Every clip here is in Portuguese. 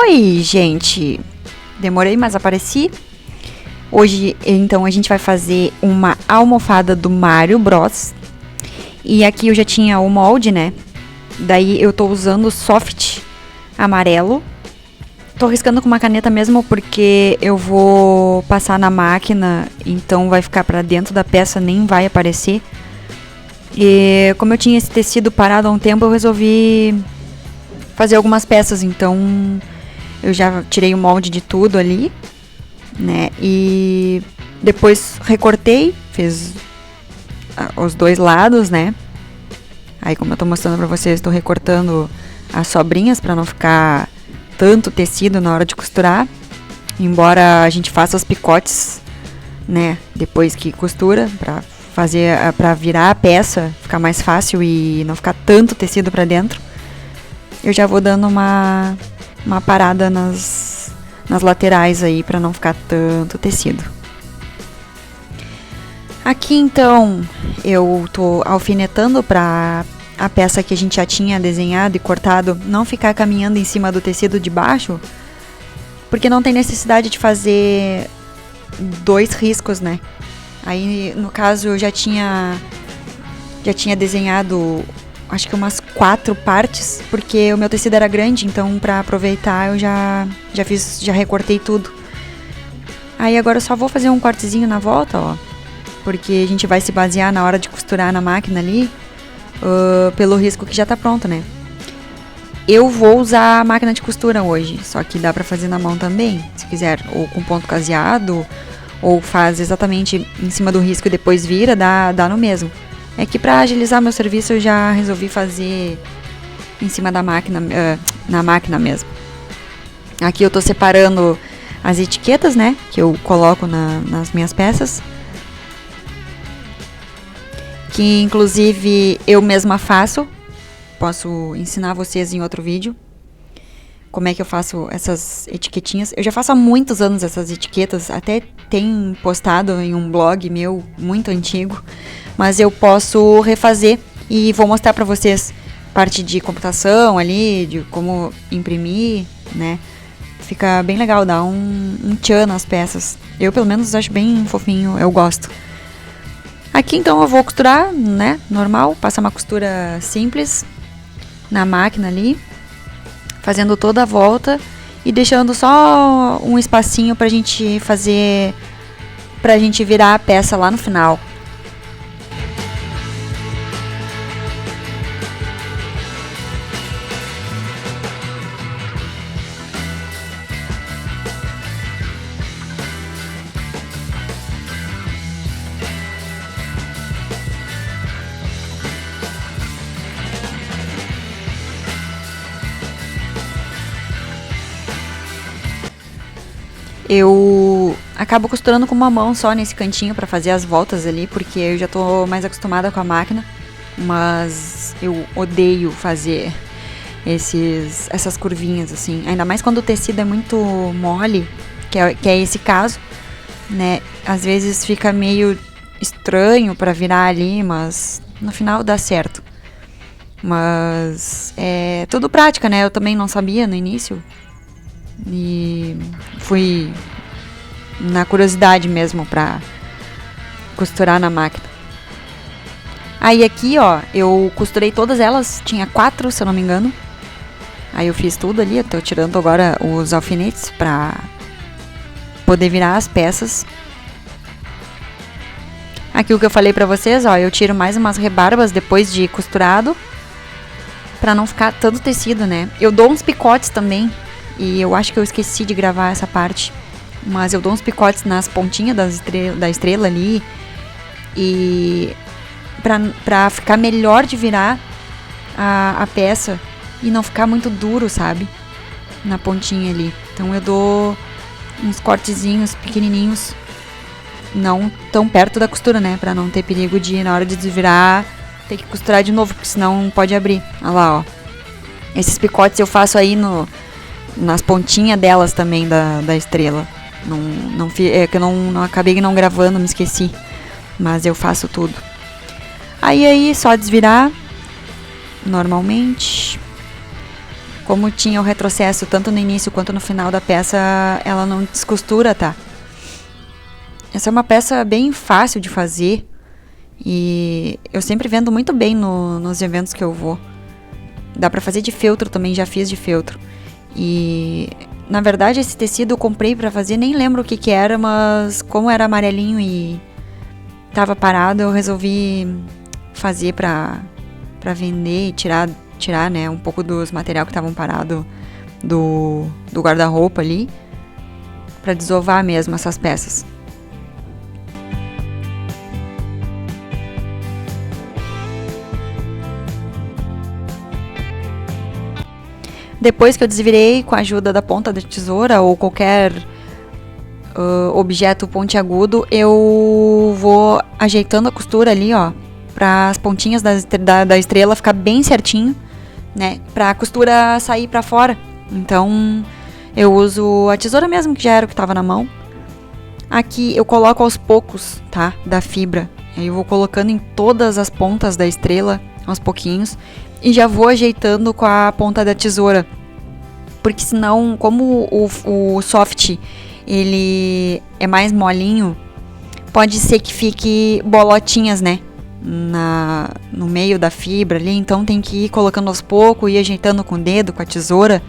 Oi, gente! Demorei, mas apareci. Hoje, então, a gente vai fazer uma almofada do Mario Bros. E aqui eu já tinha o molde, né? Daí eu tô usando soft amarelo. Tô riscando com uma caneta mesmo porque eu vou passar na máquina, então vai ficar pra dentro da peça, nem vai aparecer. E como eu tinha esse tecido parado há um tempo, eu resolvi fazer algumas peças, então eu já tirei o molde de tudo ali, né? E depois recortei, fiz os dois lados, né? Aí, como eu tô mostrando pra vocês, tô recortando as sobrinhas pra não ficar tanto tecido na hora de costurar. Embora a gente faça os picotes, né, depois que costura, pra virar a peça, ficar mais fácil e não ficar tanto tecido pra dentro. Eu já vou dando uma parada nas laterais aí pra não ficar tanto tecido. Aqui então eu tô alfinetando pra a peça que a gente já tinha desenhado e cortado não ficar caminhando em cima do tecido de baixo, porque não tem necessidade de fazer 2 riscos, né? Aí no caso eu já tinha desenhado acho que umas 4 partes, porque o meu tecido era grande, então pra aproveitar eu já recortei tudo. Aí agora eu só vou fazer um cortezinho na volta, ó, porque a gente vai se basear na hora de costurar na máquina ali, pelo risco que já tá pronto, né? Eu vou usar a máquina de costura hoje, só que dá pra fazer na mão também, se quiser, ou com ponto caseado, ou faz exatamente em cima do risco e depois vira, dá no mesmo. É que pra agilizar meu serviço eu já resolvi fazer em cima da máquina, na máquina mesmo. Aqui eu tô separando as etiquetas, né, que eu coloco nas minhas peças, que inclusive eu mesma faço. Posso ensinar vocês em outro vídeo como é que eu faço essas etiquetinhas. Eu já faço há muitos anos essas etiquetas, até tem postado em um blog meu muito antigo, mas eu posso refazer e vou mostrar pra vocês parte de computação ali, de como imprimir, né? Fica bem legal, dá um tchan nas peças. Eu pelo menos acho bem fofinho, eu gosto. Aqui então eu vou costurar, né, normal, passar uma costura simples na máquina ali, fazendo toda a volta e deixando só um espacinho pra gente virar a peça lá no final. Eu acabo costurando com uma mão só nesse cantinho pra fazer as voltas ali, porque eu já tô mais acostumada com a máquina, mas eu odeio fazer essas curvinhas assim, ainda mais quando o tecido é muito mole, que é esse caso, né? Às vezes fica meio estranho pra virar ali, mas no final dá certo. Mas é tudo prática, né? Eu também não sabia no início. E fui na curiosidade mesmo pra costurar na máquina. Aí aqui, ó, eu costurei todas elas, tinha 4, se eu não me engano. Aí eu fiz tudo ali, eu tô tirando agora os alfinetes pra poder virar as peças. Aqui o que eu falei pra vocês, ó, eu tiro mais umas rebarbas depois de costurado, pra não ficar tanto tecido, né? Eu dou uns picotes também. E eu acho que eu esqueci de gravar essa parte, mas eu dou uns picotes nas pontinhas da estrela ali, e pra ficar melhor de virar a peça e não ficar muito duro, sabe? Na pontinha ali. Então eu dou uns cortezinhos pequenininhos, não tão perto da costura, né? Pra não ter perigo de, na hora de desvirar, ter que costurar de novo, porque senão pode abrir. Olha lá, ó. Esses picotes eu faço aí nas pontinhas delas também da estrela. É que eu não acabei não gravando, me esqueci. Mas eu faço tudo. Aí só desvirar normalmente. como tinha o retrocesso tanto no início quanto no final da peça, ela não descostura, tá? Essa é uma peça bem fácil de fazer e eu sempre vendo muito bem nos eventos que eu vou. Dá pra fazer de feltro também, já fiz de feltro. E na verdade esse tecido eu comprei pra fazer, nem lembro o que era, mas como era amarelinho e tava parado, eu resolvi fazer pra vender e tirar, né, um pouco dos material que estavam parado do guarda-roupa ali, pra desovar mesmo essas peças. Depois que eu desvirei com a ajuda da ponta da tesoura ou qualquer objeto pontiagudo, eu vou ajeitando a costura ali, ó, para as pontinhas da estrela ficar bem certinho, né, para a costura sair para fora. Então eu uso a tesoura mesmo, que já era o que estava na mão. Aqui eu coloco aos poucos, tá, da fibra. Aí eu vou colocando em todas as pontas da estrela, aos pouquinhos, e já vou ajeitando com a ponta da tesoura. Porque senão, como o soft ele é mais molinho, pode ser que fique bolotinhas, né, no meio da fibra ali. Então tem que ir colocando aos poucos e ajeitando com o dedo, com a tesoura,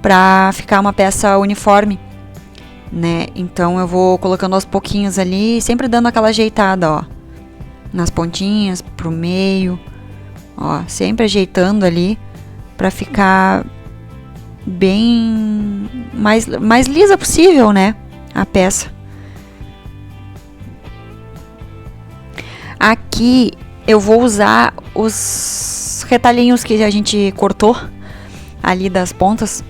pra ficar uma peça uniforme, né? Então eu vou colocando aos pouquinhos ali, sempre dando aquela ajeitada, ó, nas pontinhas, pro meio, ó, sempre ajeitando ali pra ficar bem mais lisa possível, né, a peça. Aqui eu vou usar os retalhinhos que a gente cortou ali das pontas.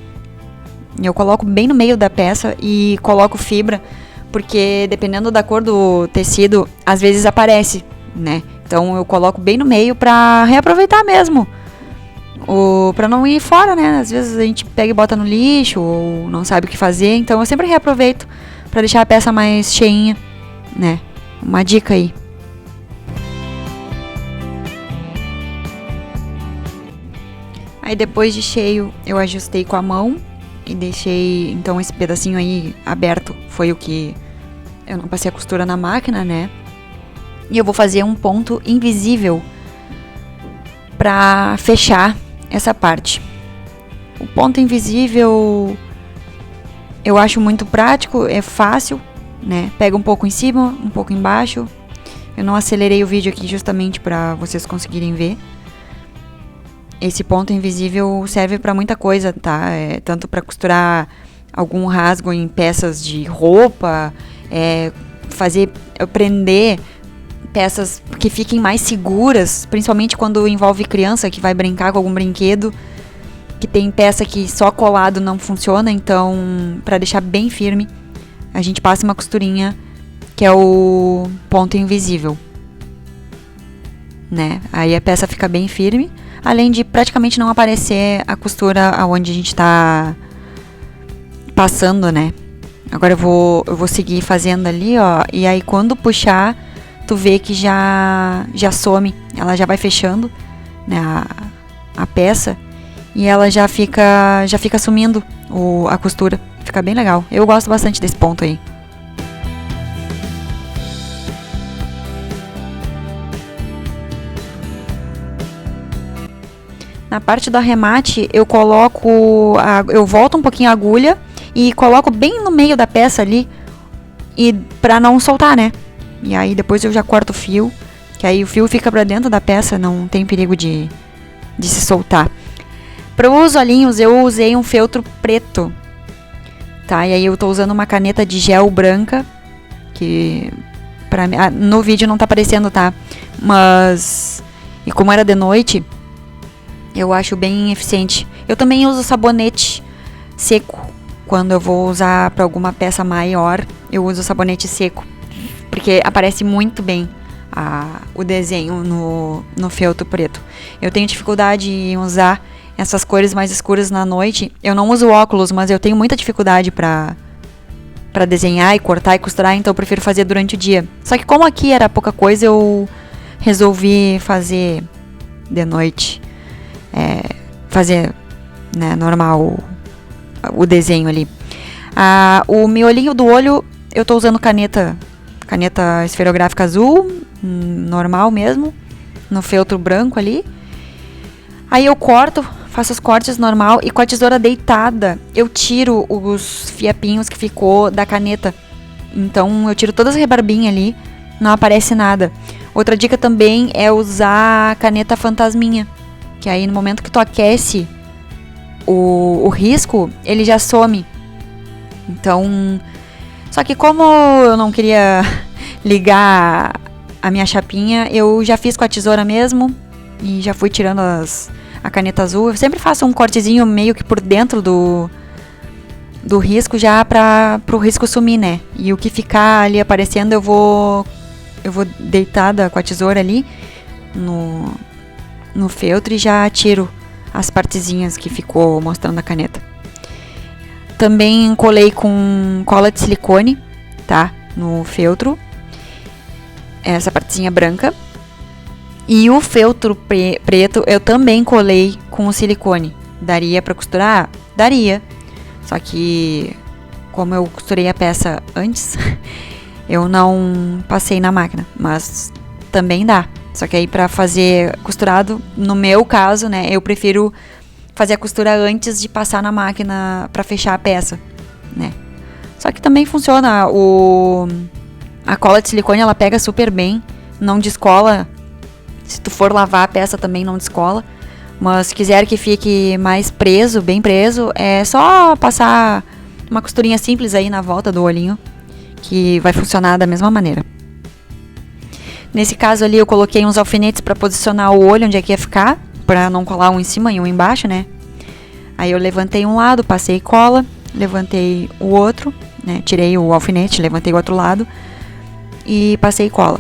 Eu coloco bem no meio da peça e coloco fibra, porque dependendo da cor do tecido, às vezes aparece, né? Então eu coloco bem no meio pra reaproveitar mesmo. Pra não ir fora, né? Às vezes a gente pega e bota no lixo ou não sabe o que fazer, então eu sempre reaproveito pra deixar a peça mais cheinha, né? Uma dica aí. Aí depois de cheio, eu ajustei com a mão e deixei, então, esse pedacinho aí aberto. Foi o que eu não passei a costura na máquina, né? E eu vou fazer um ponto invisível pra fechar essa parte. O ponto invisível eu acho muito prático, é fácil, né? Pega um pouco em cima, um pouco embaixo. Eu não acelerei o vídeo aqui justamente pra vocês conseguirem ver. Esse ponto invisível serve para muita coisa, tá? Tanto para costurar algum rasgo em peças de roupa, prender peças que fiquem mais seguras, principalmente quando envolve criança que vai brincar com algum brinquedo, que tem peça que só colado não funciona. Então, para deixar bem firme, a gente passa uma costurinha que é o ponto invisível, né? Aí a peça fica bem firme. Além de praticamente não aparecer a costura aonde a gente tá passando, né? Agora eu vou seguir fazendo ali, ó. E aí quando puxar, tu vê que já some. Ela já vai fechando, né, a peça. E ela já fica sumindo a costura. Fica bem legal. Eu gosto bastante desse ponto aí. Na parte do arremate, eu volto um pouquinho a agulha e coloco bem no meio da peça ali, e pra não soltar, né? E aí depois eu já corto o fio, que aí o fio fica pra dentro da peça, não tem perigo de se soltar. Para os olhinhos eu usei um feltro preto, tá? E aí eu tô usando uma caneta de gel branca, que no vídeo não tá aparecendo, tá? Mas, e como era de noite, eu acho bem eficiente. Eu também uso sabonete seco. Quando eu vou usar para alguma peça maior, eu uso sabonete seco, porque aparece muito bem o desenho no feltro preto. Eu tenho dificuldade em usar essas cores mais escuras na noite. Eu não uso óculos, mas eu tenho muita dificuldade para desenhar e cortar e costurar, então eu prefiro fazer durante o dia. Só que como aqui era pouca coisa, eu resolvi fazer de noite. Fazer né, normal, o desenho ali. O miolinho do olho, eu tô usando caneta esferográfica azul, normal mesmo, no feltro branco ali. Aí eu corto, faço os cortes normal e com a tesoura deitada eu tiro os fiapinhos que ficou da caneta. Então eu tiro todas as rebarbinhas ali, não aparece nada. Outra dica também é usar a caneta fantasminha, que aí no momento que tu aquece o risco, ele já some. Então, só que como eu não queria ligar a minha chapinha, eu já fiz com a tesoura mesmo e já fui tirando a caneta azul. Eu sempre faço um cortezinho meio que por dentro do risco já pro risco sumir, né? E o que ficar ali aparecendo eu vou deitada com a tesoura ali no feltro e já tiro as partezinhas que ficou mostrando a caneta. Também colei com cola de silicone, tá? No feltro. Essa partezinha branca. E o feltro preto eu também colei com o silicone. Daria pra costurar? Daria. Só que, como eu costurei a peça antes, eu não passei na máquina. Mas também dá. Só que aí pra fazer costurado, no meu caso, né, eu prefiro fazer a costura antes de passar na máquina pra fechar a peça, né. Só que também funciona. A cola de silicone, ela pega super bem, não descola. Se tu for lavar a peça também não descola. Mas se quiser que fique mais preso, bem preso, é só passar uma costurinha simples aí na volta do olhinho, que vai funcionar da mesma maneira. Nesse caso ali eu coloquei uns alfinetes para posicionar o olho onde é que ia ficar, para não colar um em cima e um embaixo, né? Aí eu levantei um lado, passei cola, levantei o outro, né? Tirei o alfinete, levantei o outro lado e passei cola.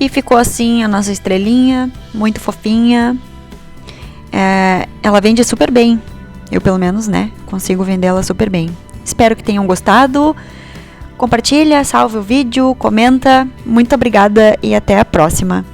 E ficou assim a nossa estrelinha, muito fofinha. Ela vende super bem. Eu, pelo menos, né, consigo vender ela super bem. Espero que tenham gostado. Compartilha, salve o vídeo, comenta. Muito obrigada e até a próxima.